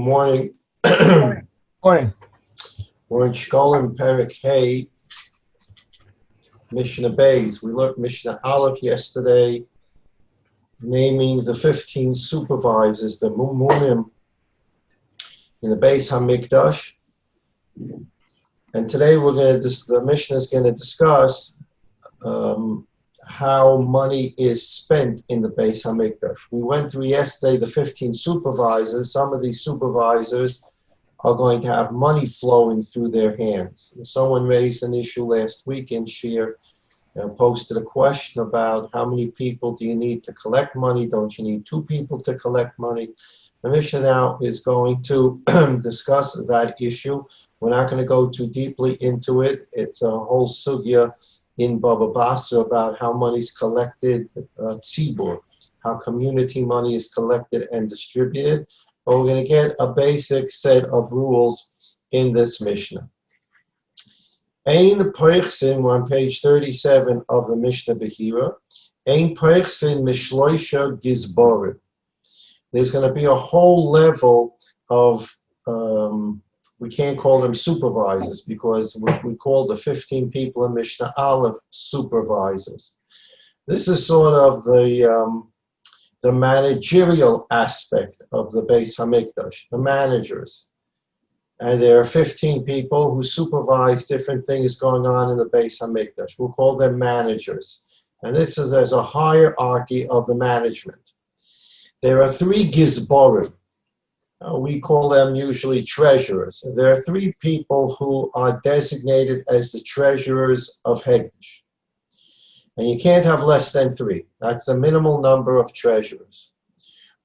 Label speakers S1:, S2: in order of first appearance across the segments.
S1: Morning.
S2: Morning.
S1: We're in Shekalim Perek Hey, Mishnah Bays. We learned Mishnah Aleph yesterday, naming the 15 supervisors, the Mumunim in the Beis HaMikdash. And today the Mishnah is going to discuss how money is spent in the Beis HaMikdash. We went through yesterday the 15 supervisors. Some of these supervisors are going to have money flowing through their hands. And someone raised an issue last week in Shir and posted a question about how many people do you need to collect money? Don't you need 2 people to collect money? The Mishnah now is going to discuss that issue. We're not going to go too deeply into it. It's a whole sugya in Baba Basra about how money is collected, tzibur, how community money is collected and distributed. But we're going to get a basic set of rules in this Mishnah. Ein Peichsin, we're on page 37 of the Mishnah Behira. Ein Peichsin Mishloisha Gizborim. There's going to be a whole level of, we can't call them supervisors because we call the 15 people in Mishnah Aleph supervisors. This is sort of the managerial aspect of the Beis HaMikdash, the managers. And there are 15 people who supervise different things going on in the Beis HaMikdash. We'll call them managers. And there's a hierarchy of the management. There are 3 gizborim. We call them usually treasurers. There are 3 people who are designated as the treasurers of Hegdish. And you can't have less than 3. That's the minimal number of treasurers.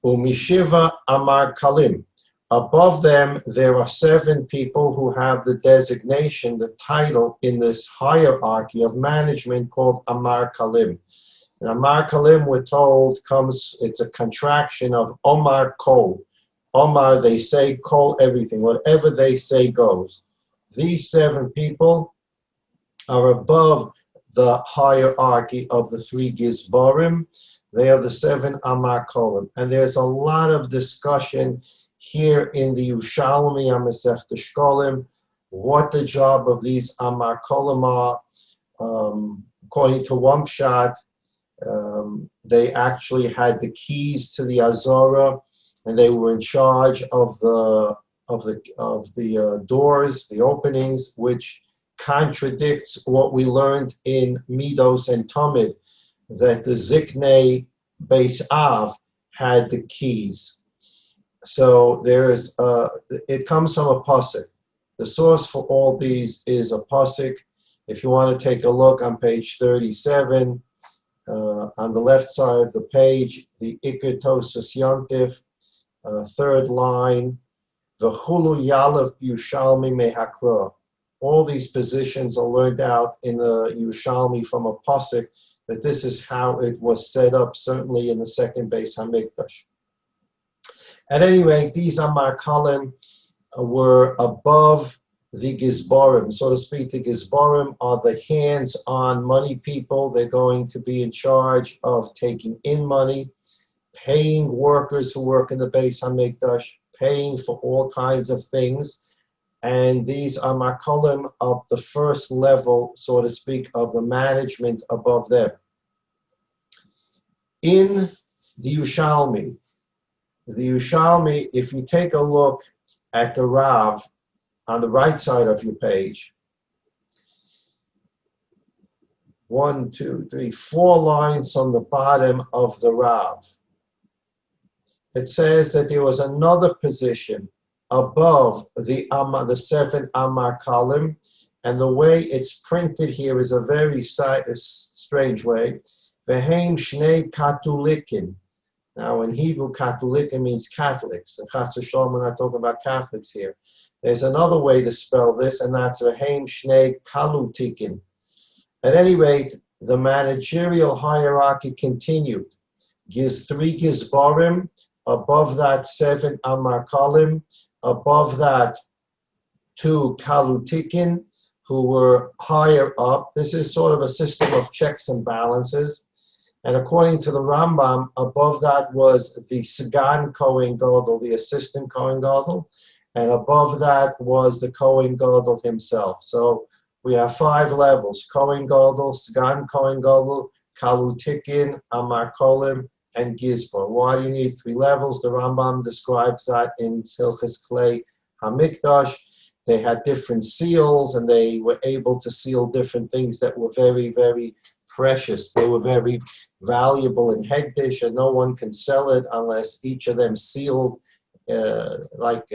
S1: Umishiva Amar Kalim. Above them, there are 7 people who have the designation, the title in this hierarchy of management called Amar Kalim. And Amar Kalim, we're told, it's a contraction of Omar Kol. Omar, they say, Kol, everything. Whatever they say goes. These 7 people are above the hierarchy of the 3 Gizborim. They are the 7 Amar Kolim. And there's a lot of discussion here in the Yerushalmi Maseches Shekalim, what the job of these Amar Kolim are. According to one pshat, they actually had the keys to the Azorah, and they were in charge of the doors, the openings, which contradicts what we learned in Midos and Tamid, that the Ziknei Beis Av had the keys. So it comes from a pasuk. The source for all these is a pasuk. If you want to take a look on page 37, on the left side of the page, the Iker Tosas Yantif, 3rd line, V'chulu Yalav Yushalmi Mehakra. All these positions are learned out in the Yerushalmi from a pasuk, that this is how it was set up, certainly in the second Beis HaMikdash. At any rate, these Amar Kalim were above the Gizborim. So to speak, the Gizborim are the hands-on money people. They're going to be in charge of taking in money, paying workers who work in the Beis HaMikdash, paying for all kinds of things. And these are Makalim of the first level, so to speak, of the management above them. In the Yerushalmi, if you take a look at the Rav on the right side of your page, 1, 2, 3, 4 lines on the bottom of the Rav, it says that there was another position above the 7 Amar Kalim, and the way it's printed here is a very strange way. Vehem Shnei Katulikin. Now, in Hebrew, Katulikin means Catholics. And Chas v'sholom, we're not talking about Catholics here. There's another way to spell this, and that's Vehem Shnei Kalutikin. At any rate, the managerial hierarchy continued. 3 Gizborim, above that 7 Amar Kalim, above that 2 Kalutikin, who were higher up. This is sort of a system of checks and balances. And according to the Rambam, above that was the Sagan Kohen Gadol, the assistant Kohen Gadol, and above that was the Kohen Gadol himself. So we have 5 levels: Kohen Gadol, Sagan Kohen Gadol, Kalutikin, Amar Kolim, and Gizbar. Why do you need 3 levels? The Rambam describes that in Hilchos Klei HaMikdash. They had different seals, and they were able to seal different things that were very, very precious. They were very valuable in Hegdish, and no one can sell it unless each of them sealed. Like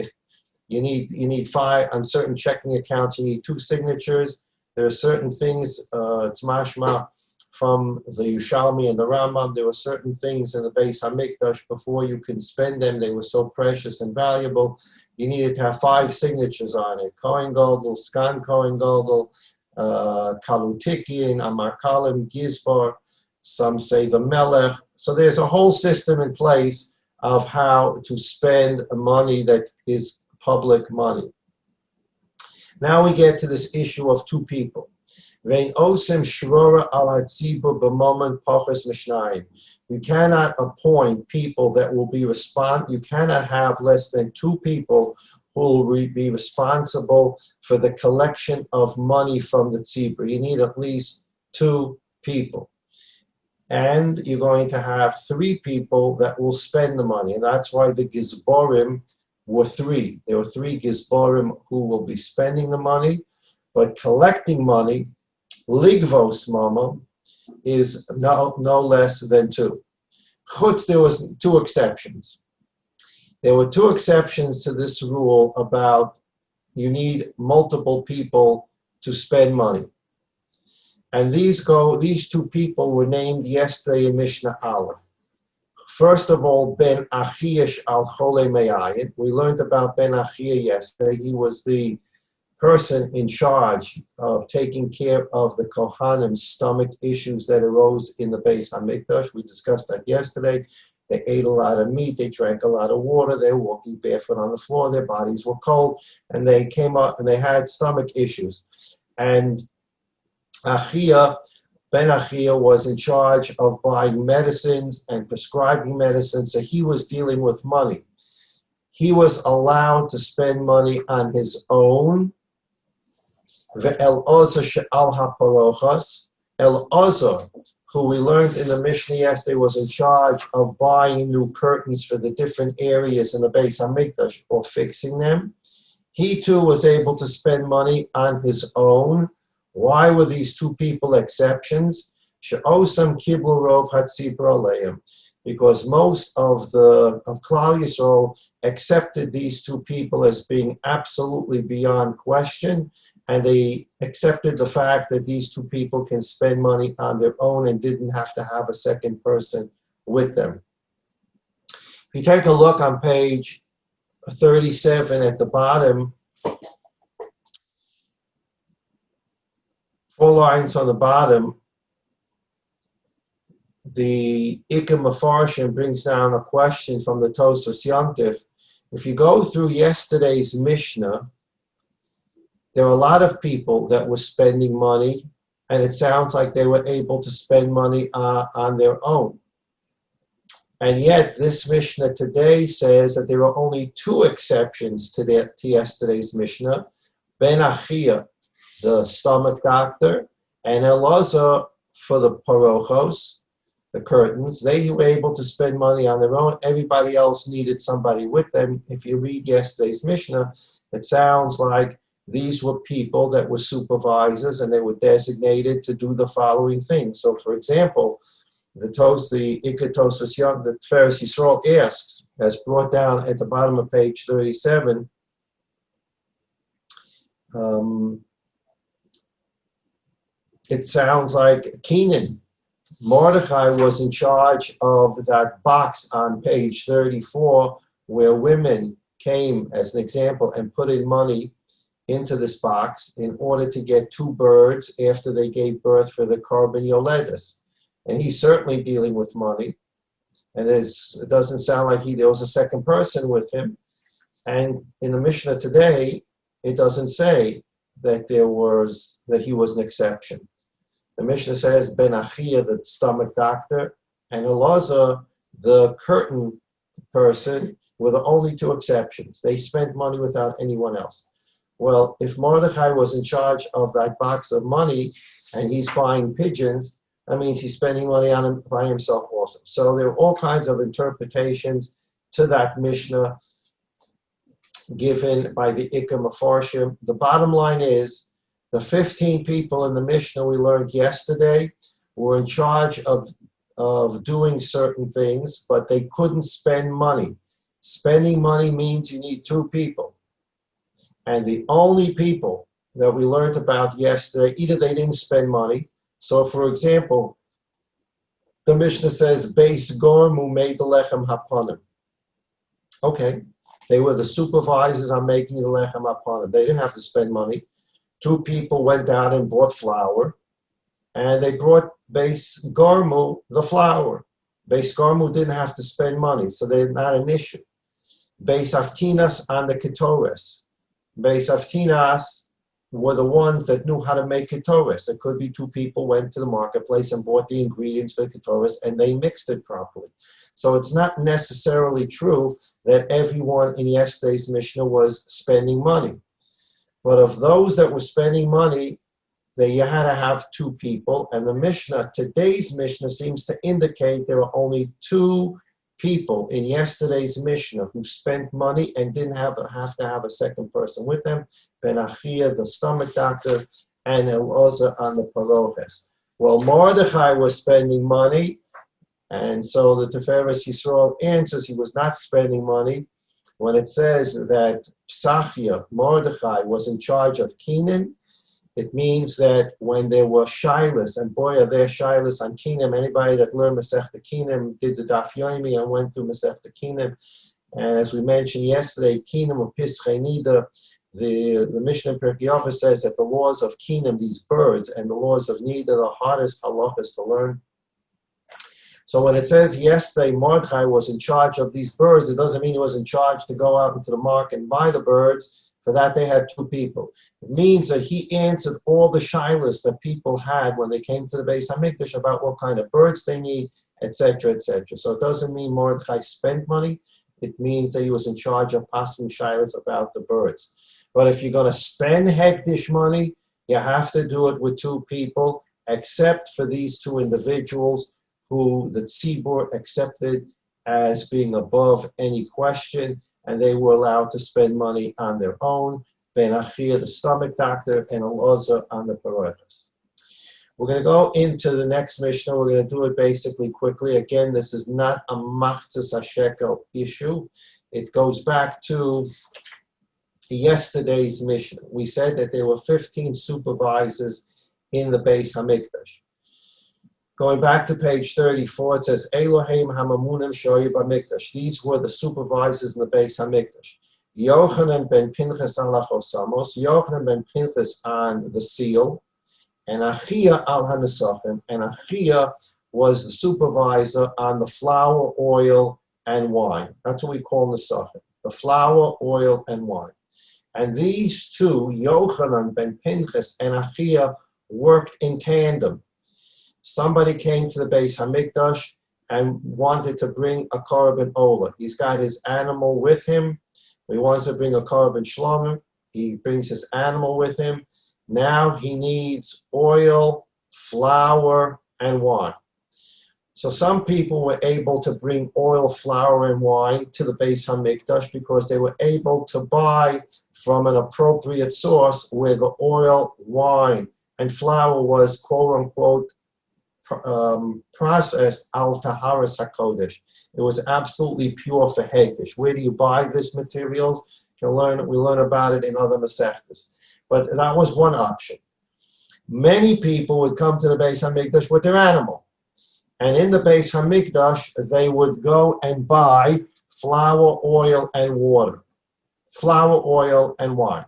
S1: you need 5 on certain checking accounts. You need 2 signatures. There are certain things. It's mashma from the Yerushalmi and the Rambam. There were certain things in the Beis Hamikdash before you can spend them. They were so precious and valuable. You needed to have 5 signatures on it: Kohen Gadol, Sgan Kohen Gadol, Kalutikin, Amar Kalim, Gizbar. Some say the Melech. So there's a whole system in place of how to spend money that is public money. Now we get to this issue of 2 people. You cannot appoint people that will be you cannot have less than 2 people who will be responsible for the collection of money from the tzibur. You need at least 2 people. And you're going to have 3 people that will spend the money. And that's why the Gizborim were 3. There were 3 Gizborim who will be spending the money, but collecting money, Ligvos Mama, is no less than 2. Chutz, there was 2 exceptions. There were 2 exceptions to this rule about you need multiple people to spend money. And these 2 people were named yesterday in Mishnah Aleph. First of all, Ben Achiash al Chole Me'ayin. We learned about Ben Achia yesterday. He was the person in charge of taking care of the Kohanim's stomach issues that arose in the Beis HaMikdash. We discussed that yesterday. They ate a lot of meat, they drank a lot of water, they were walking barefoot on the floor, their bodies were cold, and they came up and they had stomach issues. And Ben Achia was in charge of buying medicines and prescribing medicines, so he was dealing with money. He was allowed to spend money on his own. Elazar, who we learned in the Mishnah yesterday, was in charge of buying new curtains for the different areas in the Beis HaMikdash or fixing them. He too was able to spend money on his own. Why were these 2 people exceptions? She'osam kiblu rov hatzibur aleim, because most of Klal Yisrael accepted these 2 people as being absolutely beyond question, and they accepted the fact that these 2 people can spend money on their own and didn't have to have a second person with them. If you take a look on page 37 at the bottom, 4 lines on the bottom, the Ikar Mefarshim brings down a question from the Tosfos Yontif. If you go through yesterday's Mishnah, there were a lot of people that were spending money, and it sounds like they were able to spend money on their own. And yet, this Mishnah today says that there are only 2 exceptions to yesterday's Mishnah: Ben Achia, the stomach doctor, and Elazar for the parochos, the curtains. They were able to spend money on their own. Everybody else needed somebody with them. If you read yesterday's Mishnah, it sounds like these were people that were supervisors, and they were designated to do the following things. So, for example, the Ikar Tosfos Yontif, the Tiferes Yisrael asks, as brought down at the bottom of page 37, it sounds like Kenan, Mordechai was in charge of that box on page 34 where women came, as an example, and put in money into this box in order to get 2 birds after they gave birth for the Korban Yoledes. And he's certainly dealing with money. And it doesn't sound like there was a second person with him. And in the Mishnah today, it doesn't say that he was an exception. The Mishnah says Ben Achia, the stomach doctor, and Elazar, the curtain person, were the only two exceptions. They spent money without anyone else. Well, if Mordechai was in charge of that box of money and he's buying pigeons, that means he's spending money on him by himself also. So there are all kinds of interpretations to that Mishnah given by the Ikka Mefarshim. The bottom line is the 15 people in the Mishnah we learned yesterday were in charge of doing certain things, but they couldn't spend money. Spending money means you need two people. And the only people that we learned about yesterday, either they didn't spend money. So, for example, the Mishnah says, Beis Gormu made the lechem hapanim. Okay, they were the supervisors on making the lechem hapanim. They didn't have to spend money. Two people went out and bought flour, and they brought Beis Gormu the flour. Beis Gormu didn't have to spend money, so they're not an issue. Beis Avtinas on the Ketores. Beis Avtinas were the ones that knew how to make Ketores. It could be two people went to the marketplace and bought the ingredients for Ketores, and they mixed it properly. So it's not necessarily true that everyone in yesterday's Mishnah was spending money. But of those that were spending money, you had to have two people. And the Mishnah, today's Mishnah, seems to indicate there are only two people in yesterday's Mishnah who spent money and didn't have to have a second person with them. Ben Achia, the stomach doctor, and Elazar on the paroches. Well, Mordechai was spending money, and so the Tiferes Yisrael answers he was not spending money. When it says that Psachia, Mordechai, was in charge of Kenan, it means that when there were shilas, and boy, are there shilas on Kenan. Anybody that learned Masechta Kenan did the Daf Yomi and went through Masechta Kenan. And as we mentioned yesterday, Kenan of Pischei Nida, the Mishnah in Pirkei Avos says that the laws of Kenan, these birds, and the laws of Nida, the hardest halachas to learn. So when it says yesterday Mordechai was in charge of these birds, it doesn't mean he was in charge to go out into the market and buy the birds. For that, they had two people. It means that he answered all the shilas that people had when they came to the Beis HaMikdash about what kind of birds they need, etc., etc. So it doesn't mean Mordechai spent money. It means that he was in charge of passing shilas about the birds. But if you're going to spend hektish money, you have to do it with two people, except for these two individuals who the tzibur accepted as being above any question, and they were allowed to spend money on their own. Ben Achia, the stomach doctor, and Elazar on the paroches. We're going to go into the next Mishnah. We're going to do it basically quickly. Again, this is not a machzas hashekel issue. It goes back to yesterday's Mishnah. We said that there were 15 supervisors in the Beis HaMikdash. Going back to page 34, it says, Elohim hamamunim shoyu b'mikdash. These were the supervisors in the Beis HaMikdash. Yochanan ben Pinchas al Lachosamos, Yochanan ben Pinchas on the seal, and Achia al Hanasachim. And Achia was the supervisor on the flour, oil, and wine. That's what we call Nesachim, the flour, oil, and wine. And these two, Yochanan ben Pinchas and Achia, worked in tandem. Somebody came to the Beis HaMikdash and wanted to bring a korban olah. He's got his animal with him. He wants to bring a korban shlomo. He brings his animal with him. Now he needs oil, flour, and wine. So some people were able to bring oil, flour, and wine to the Beis HaMikdash because they were able to buy from an appropriate source where the oil, wine, and flour was quote-unquote processed al taharas hakodesh. It was absolutely pure for hekdesh. Where do you buy this materials? We learn about it in other Maseches. But that was one option. Many people would come to the Beis HaMikdash with their animal. And in the Beis HaMikdash, they would go and buy flour, oil, and water. Flour, oil, and wine.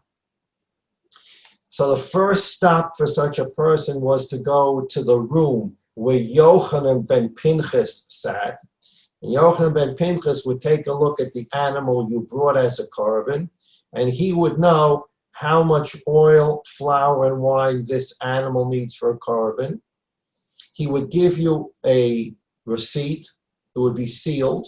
S1: So the first stop for such a person was to go to the room where Yochanan ben Pinchas sat. And Yochanan ben Pinchas would take a look at the animal you brought as a korban, and he would know how much oil, flour, and wine this animal needs for a korban. He would give you a receipt. It would be sealed.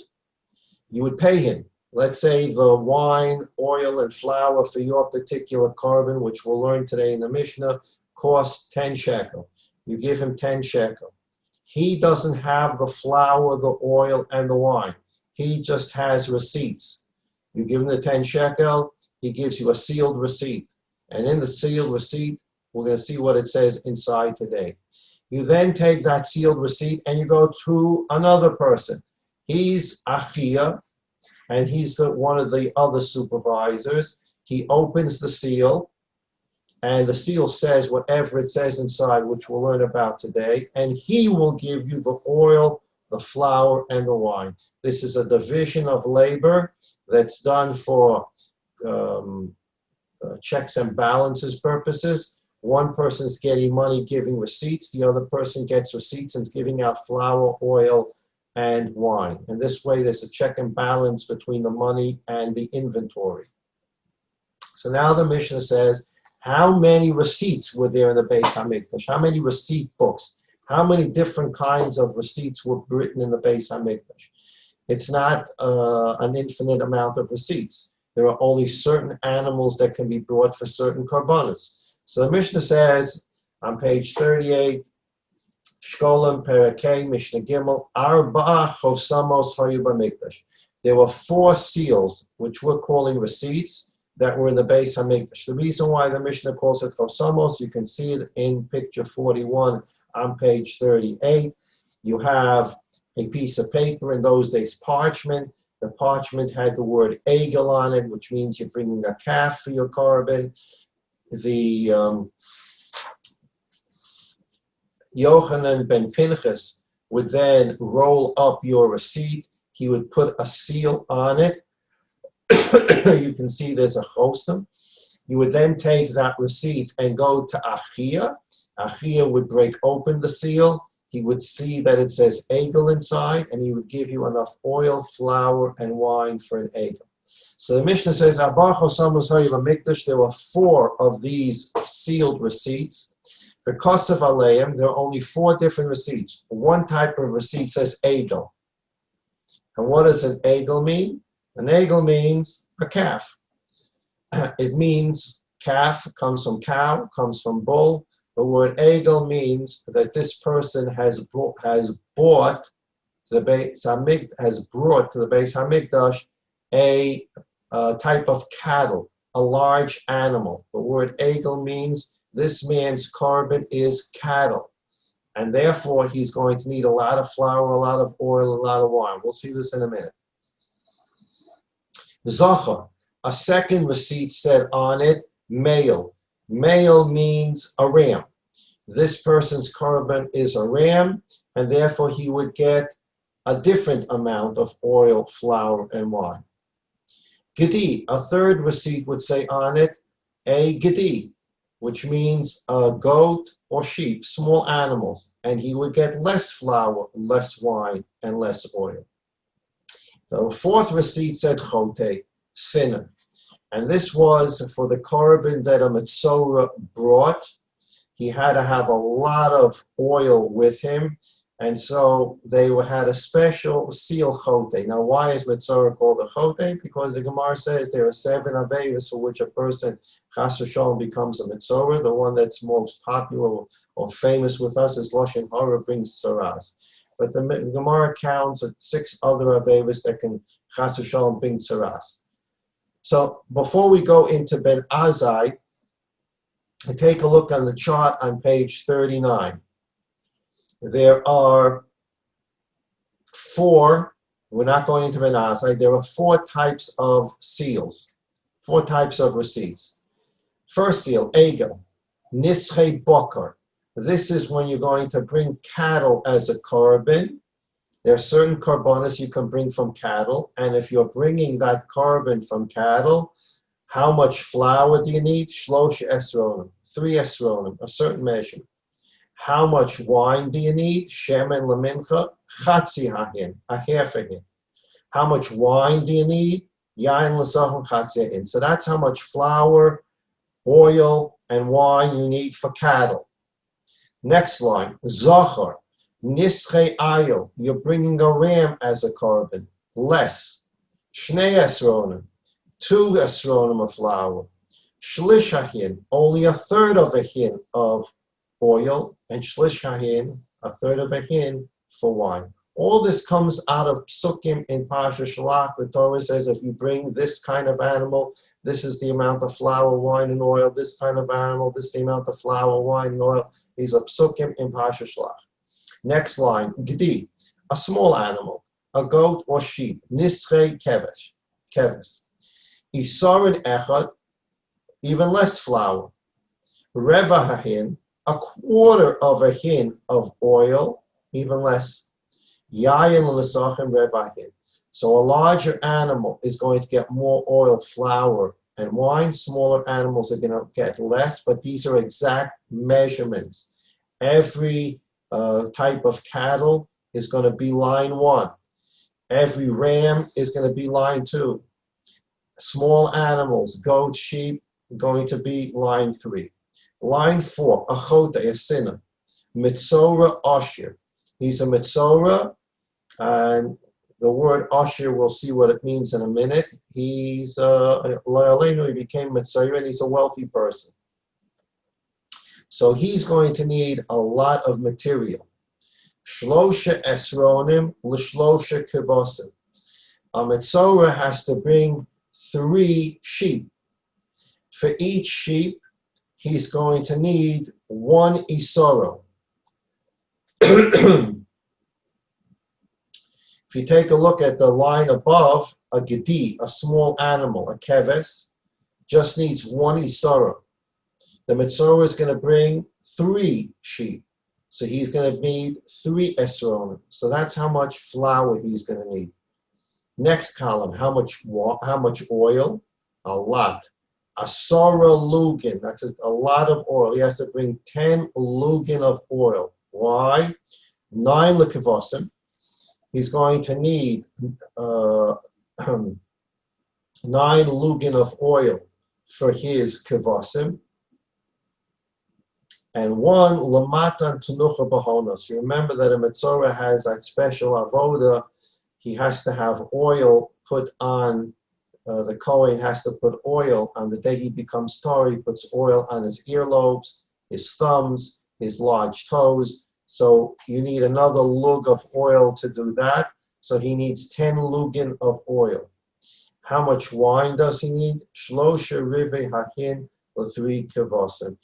S1: You would pay him. Let's say the wine, oil, and flour for your particular carbon, which we'll learn today in the Mishnah, costs 10 shekel. You give him 10 shekel. He doesn't have the flour, the oil, and the wine. He just has receipts. You give him the 10 shekel, he gives you a sealed receipt. And in the sealed receipt, we're going to see what it says inside today. You then take that sealed receipt and you go to another person. He's Achia, and he's one of the other supervisors. He opens the seal, and the seal says whatever it says inside, which we'll learn about today, and he will give you the oil, the flour, and the wine. This is a division of labor that's done for checks and balances purposes. One person's getting money, giving receipts. The other person gets receipts and is giving out flour, oil, and wine. And this way, there's a check and balance between the money and the inventory. So now the Mishnah says, how many receipts were there in the Beis HaMikdash? How many receipt books? How many different kinds of receipts were written in the Beis HaMikdash? It's not an infinite amount of receipts. There are only certain animals that can be brought for certain korbanos. So the Mishnah says on page 38, Shekalim Perakei Mishnah Gimel Arba'a Chosamos Hayu B'Mikdash. There were 4 seals, which we're calling receipts, that were in the Beis HaMikdash. The reason why the Mishnah calls it Chosamos, you can see it in picture 41 on page 38. You have a piece of paper, in those days parchment. The parchment had the word egel on it, which means you're bringing a calf for your carbon. The Yochanan ben Pinchas would then roll up your receipt. He would put a seal on it. You can see there's a chosam. You would then take that receipt and go to Achia. Achia would break open the seal. He would see that it says egel inside, and he would give you enough oil, flour, and wine for an egel. So the Mishnah says, there were 4 of these sealed receipts. Because of Aleim, there are only 4 different receipts. One type of receipt says egel. And what does an egel mean? An egel means a calf. It means calf, comes from cow, comes from bull. The word egel means that this person has brought to the Beis Hamikdash a type of cattle, a large animal. The word egel means this man's carbon is cattle, and therefore he's going to need a lot of flour, a lot of oil, a lot of wine. We'll see this in a minute. Zachar, a second receipt said on it, male. Male means a ram. This person's carbon is a ram, and therefore he would get a different amount of oil, flour, and wine. Gedi, a third receipt would say on it, a gedi, which means a goat or sheep, small animals, and he would get less flour, less wine, and less oil. The fourth receipt said chote, sinner, and this was for the carbon that a Metzorah brought. He had to have a lot of oil with him, and so they had a special seal chote. Now, why is Metzorah called a chote? Because the Gemara says there are 7 averos for which a person, chas v'sholom, becomes a Metzorah. The one that's most popular or famous with us is Lashon Hara, brings tzaras. But the Gemara counts at 6 other averos that can chas v'sholom bring tzaras. So before we go into Ben Azai, take a look on the chart on page 39. There are 4, we're not going into Ben Azai, there are 4 types of seals, 4 types of receipts. First seal, egel, nische bokar. This is when you're going to bring cattle as a carbon. There are certain carbonas you can bring from cattle, and if you're bringing that carbon from cattle, how much flour do you need? Shlosh esronim, 3 esronim, a certain measure. How much wine do you need? Shemen lemincha, chatzi hahin, a half a hin. How much wine do you need? Yain l'sachon chatzi hahin. So that's how much flour, oil, and wine you need for cattle. Next line, zachar. Nische ayil, you're bringing a ram as a carbon, less. Shnei esronim, 2 esronim of flour. Shlish hahin, only a third of a hin of oil, and shlish hahin, a third of a hin for wine. All this comes out of psukim in Pasha Shalach. The Torah says if you bring this kind of animal, this is the amount of flour, wine, and oil. This kind of animal, this is the amount of flour, wine, and oil. These are psukim in Pasha Shalach. Next line, gdi, a small animal, a goat or sheep. Nische keves. Isarin echad, even less flour. Reva hahin, a quarter of a hin of oil, even less. Yayin l'sachem reva hin. So a larger animal is going to get more oil, flour, and wine. Smaller animals are going to get less, but these are exact measurements. Every type of cattle is going to be line 1. Every ram is going to be line 2. Small animals, goats, sheep, going to be line 3. Line 4, a chote, a sinner. Mitzora Oshir. He's a mitzora, and the word Oshir, we'll see what it means in a minute. He's he became mitzora, and he's a wealthy person. So he's going to need a lot of material. Shlosha esronim l'shlosha kibosim. A mitzora has to bring 3 sheep. For each sheep, he's going to need 1 isoro. If you take a look at the line above, a gedi, a small animal, a keves, just needs 1 isoro. The mitzora is going to bring 3 sheep. So he's going to need 3 esronim. So that's how much flour he's going to need. Next column, how much oil? A lot. Asara lugin, that's a lot of oil. He has to bring 10 lugin of oil. Why? 9 lekavosim. He's going to need 9 lugin of oil for his kavosim. And 1 lamatan tenucha bahonos. You remember that a mitzora has that special avoda. He has to have oil put on, the Kohen has to put oil on the day he becomes Torah. He puts oil on his earlobes, his thumbs, his large toes. So you need another lug of oil to do that. So he needs 10 lugin of oil. How much wine does he need? Shlosha rive hahin, or 3 kavosim.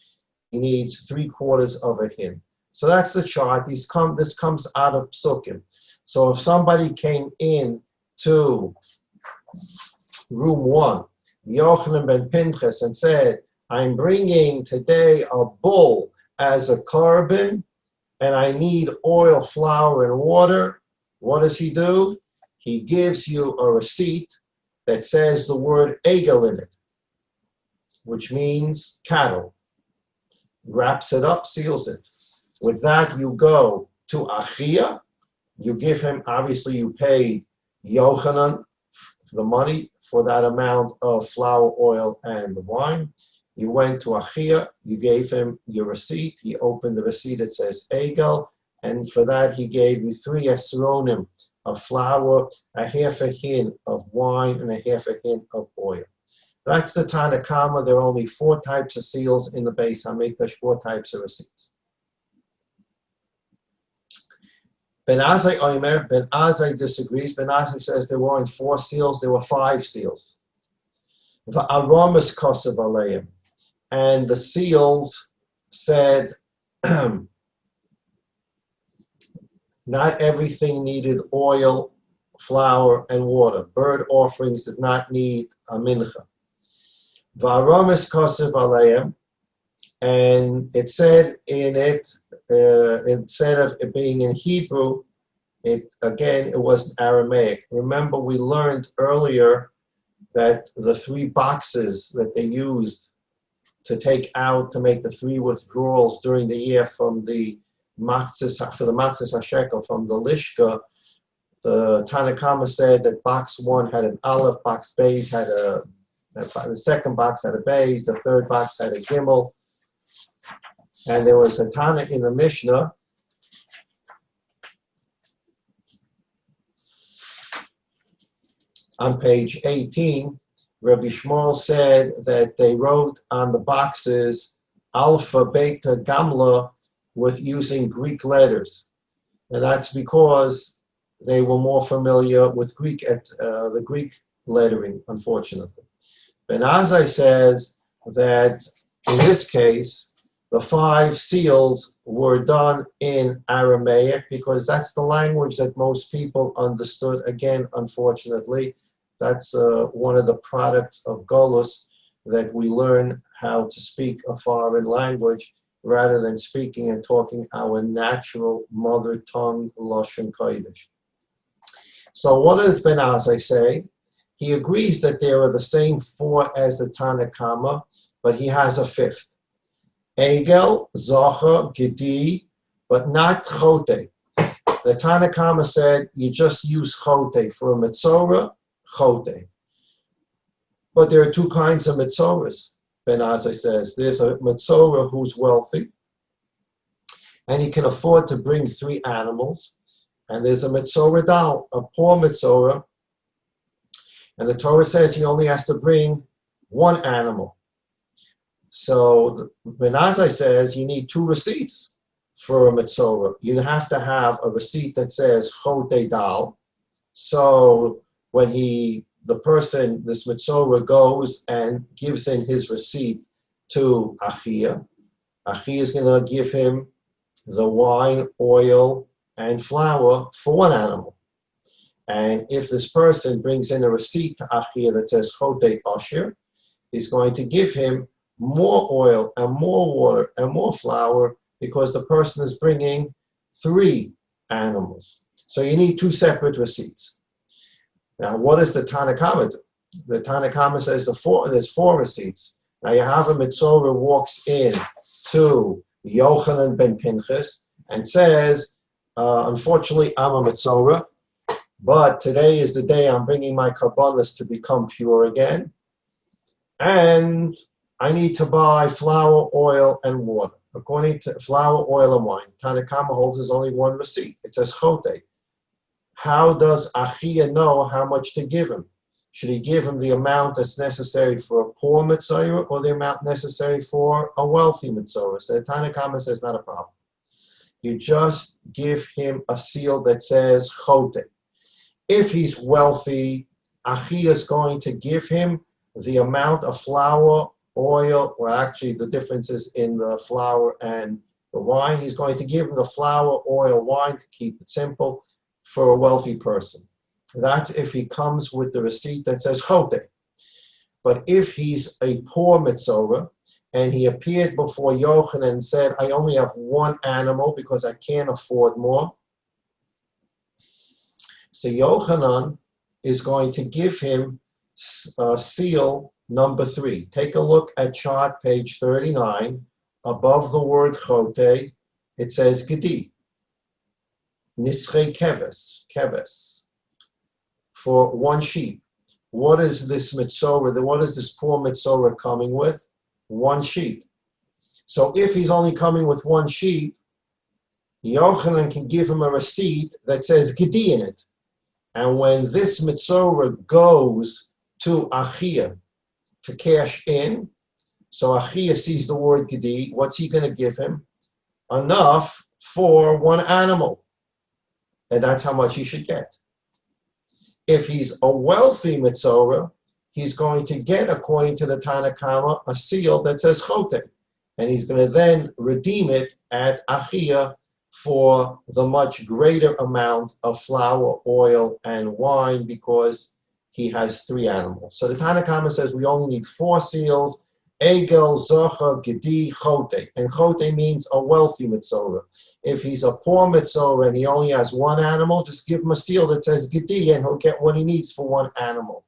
S1: He needs 3/4 of a hin. So that's the chart. This comes out of psukim. So if somebody came in to room 1, Yochanan ben Pinchas, and said, I'm bringing today a bull as a carbon, and I need oil, flour, and water, what does he do? He gives you a receipt that says the word egel in it, which means cattle. Wraps it up, seals it. With that, you go to Achia. You give him, obviously, you paid Yochanan the money for that amount of flour, oil, and wine. You went to Achia. You gave him your receipt. He opened the receipt. It says Egel. And for that, he gave you 3 esronim of flour, a half a hin of wine, and a half a hin of oil. That's the Tanna Kama. There are only 4 types of seals in the Beis Hamikdash, 4 types of receipts. Ben Azai Omer, Ben Azai disagrees. Ben Azai says there weren't 4 seals, there were 5 seals. Va'aromas kosev aleim. And the seals said, not everything needed oil, flour, and water. Bird offerings did not need a mincha. Va'aromas kosev aleim. And it said in it, instead of it being in Hebrew, it was Aramaic. Remember, we learned earlier that the 3 boxes that they used to take out to make the 3 withdrawals during the year from the Maseches, for the Maseches HaShekel, from the Lishka, the Tanna Kama said that box 1 had an Aleph, box Beis had the second box had a Beis, the third box had a Gimel. And there was a Tana in the Mishnah On page 18, Rabbi Shmuel said that they wrote on the boxes Alpha, Beta, Gamma with using Greek letters. And that's because they were more familiar with the Greek lettering, unfortunately. Ben Azai says that in this case, the 5 seals were done in Aramaic because that's the language that most people understood. Again, unfortunately, that's one of the products of Golus, that we learn how to speak a foreign language rather than speaking and talking our natural mother tongue, Lashon Kodesh. So what does Ben Azai say? He agrees that there are the same 4 as the Tanna Kama, but he has a 5th. Egel, Zocha, Gedi, but not Chote. The Tanna Kama said you just use Chote. For a Metzora, Chote. But there are 2 kinds of Metzoras, Ben Azai says. There's a Metzora who's wealthy, and he can afford to bring 3 animals. And there's a Metzora Dal, a poor Metzora, and the Torah says he only has to bring 1 animal. So Ben Azai says you need 2 receipts for a Metzora. You have to have a receipt that says Chote Dal. So when this Metzora goes and gives in his receipt to Achia is going to give him the wine, oil, and flour for 1 animal. And if this person brings in a receipt to Achia that says Chote Osher, he's going to give him more oil and more water and more flour because the person is bringing 3 animals. So you need 2 separate receipts. Now, what does the Tanna Kama do? The Tanna Kama says there's 4 receipts. Now you have a Metzora walks in to Yochanan ben Pinchas and says, unfortunately, I'm a Metzora, but today is the day I'm bringing my karbanos to become pure again. And I need to buy flour, oil, and water. According to flour, oil, and wine, Tanna Kama holds there's only 1 receipt. It says Chote. How does Achia know how much to give him? Should he give him the amount that's necessary for a poor Metzora or the amount necessary for a wealthy Metzora? So the Tanna Kama says not a problem. You just give him a seal that says Chote. If he's wealthy, Achia is going to give him the amount of flour, oil, or actually the differences in the flour and the wine. He's going to give him the flour, oil, wine to keep it simple for a wealthy person. That's if he comes with the receipt that says Chote. But if he's a poor Metzora and he appeared before Yochanan and said, I only have 1 animal because I can't afford more, so Yochanan is going to give him seal number 3. Take a look at chart page 39. Above the word Chote, it says Gedi. Nische keves. For 1 sheep. What is this Metzora? What is this poor Metzora coming with? 1 sheep. So if he's only coming with 1 sheep, Yochanan can give him a receipt that says Gedi in it. And when this Metzora goes to Achia to cash in, so Achia sees the word Gedi, what's he going to give him? Enough for 1 animal. And that's how much he should get. If he's a wealthy Metzora, he's going to get, according to the Tanna Kama, a seal that says Chote. And he's going to then redeem it at Achia for the much greater amount of flour, oil, and wine because he has 3 animals. So the Tanna Kama says we only need 4 seals, Egel, Zocha, Gedi, Chote. And Chote means a wealthy Metzora. If he's a poor Metzora and he only has 1 animal, just give him a seal that says Gedi and he'll get what he needs for 1 animal.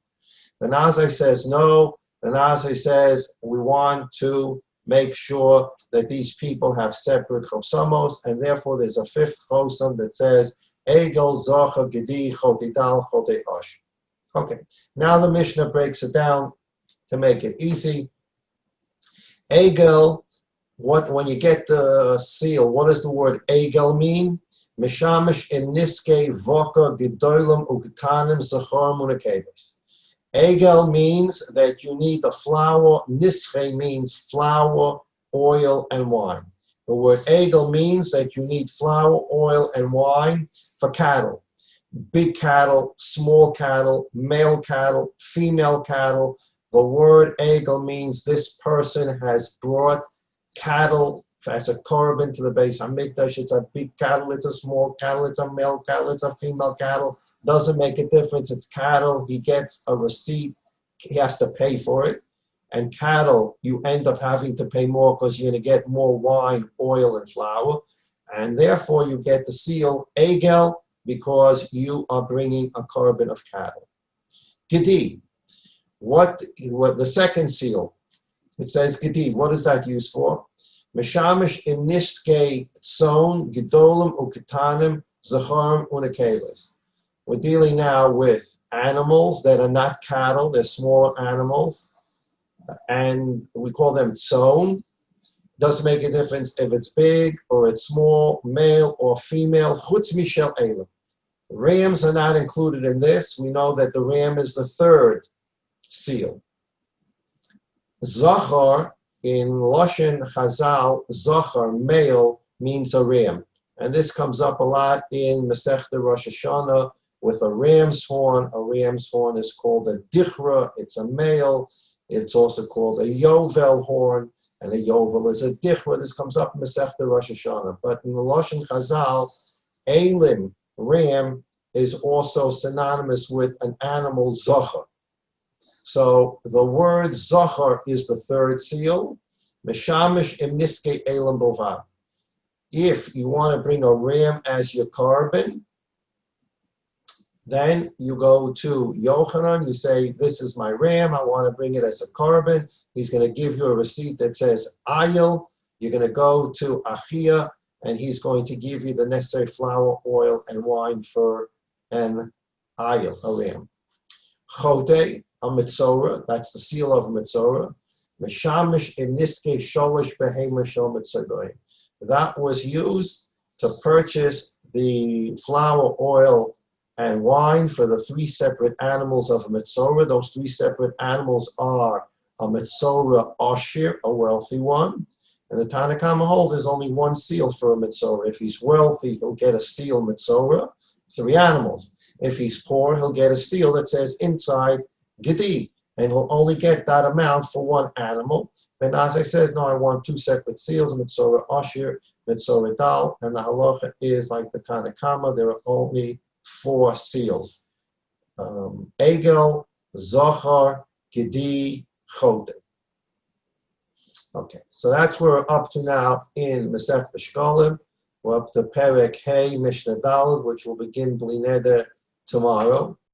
S1: The Nazai says no. The Nazai says we want to make sure that these people have separate chosamos, and therefore there's a 5th chosom that says Egel, Zocha, Gedi, Chote Dal, Chote Osh. Okay, now the Mishnah breaks it down to make it easy. Egel, when you get the seal, what does the word Egel mean? Mishamish in niske voka gedolim ugetanim zachorim unakebes. Egel means that you need the flour. Niske means flour, oil, and wine. The word egel means that you need flour, oil, and wine for cattle. Big cattle, small cattle, male cattle, female cattle. The word egel means this person has brought cattle as a korban to the Beis Hamikdash. It's a big cattle, it's a small cattle, it's a male cattle, it's a female cattle. Doesn't make a difference. It's cattle. He gets a receipt. He has to pay for it. And cattle, you end up having to pay more because you're going to get more wine, oil, and flour. And therefore, you get the seal egel because you are bringing a korban of cattle. Gedi. What the second seal? It says Gedi. What is that used for? Meshamish im nishke tzon gedolim uketanim zacharim unakeves. We're dealing now with animals that are not cattle. They're smaller animals, and we call them tzon. Doesn't make a difference if it's big or it's small, male or female. Chutz mishel elam. Rams are not included in this. We know that the ram is the third seal. Zachar, in Lashon Chazal, Zachar, male, means a ram. And this comes up a lot in Maseches Rosh Hashanah with a ram's horn. A ram's horn is called a dichra. It's a male. It's also called a yovel horn. And a yovel is a dichra. This comes up in Maseches Rosh Hashanah. But in the Lashon Chazal, elim, ram, is also synonymous with an animal zachar. So the word zachar is the third seal. Meshamish im niske elam bovad. If you want to bring a ram as your korban, then you go to Yochanan, you say, this is my ram, I want to bring it as a korban. He's going to give you a receipt that says ayil. You're going to go to Achia, and he's going to give you the necessary flour, oil, and wine for an ayil, a ram. Chote, a mitzorah, that's the seal of a mitzorah. Meshamish im niske sholish behema shel mitzorah. That was used to purchase the flour, oil, and wine for the three separate animals of a mitzorah. Those three separate animals are a mitzorah ashir, a wealthy one. And the Tanna Kama holds there's only one seal for a mitzorah. If he's wealthy, he'll get a seal mitzorah, 3 animals. If he's poor, he'll get a seal that says inside Gedi, and he'll only get that amount for 1 animal. Ben Azai says, no, I want 2 separate seals, Mitzorah Ashir, Mitzorah Dal, and the halacha is like the Tanna Kama, there are only 4 seals. Egel, Zachar, Gedi, Chote. Okay, so that's where we're up to now in Maseches Shekalim. We're up to Perek Hey Mishnah Daled, which will begin Bli Neder tomorrow.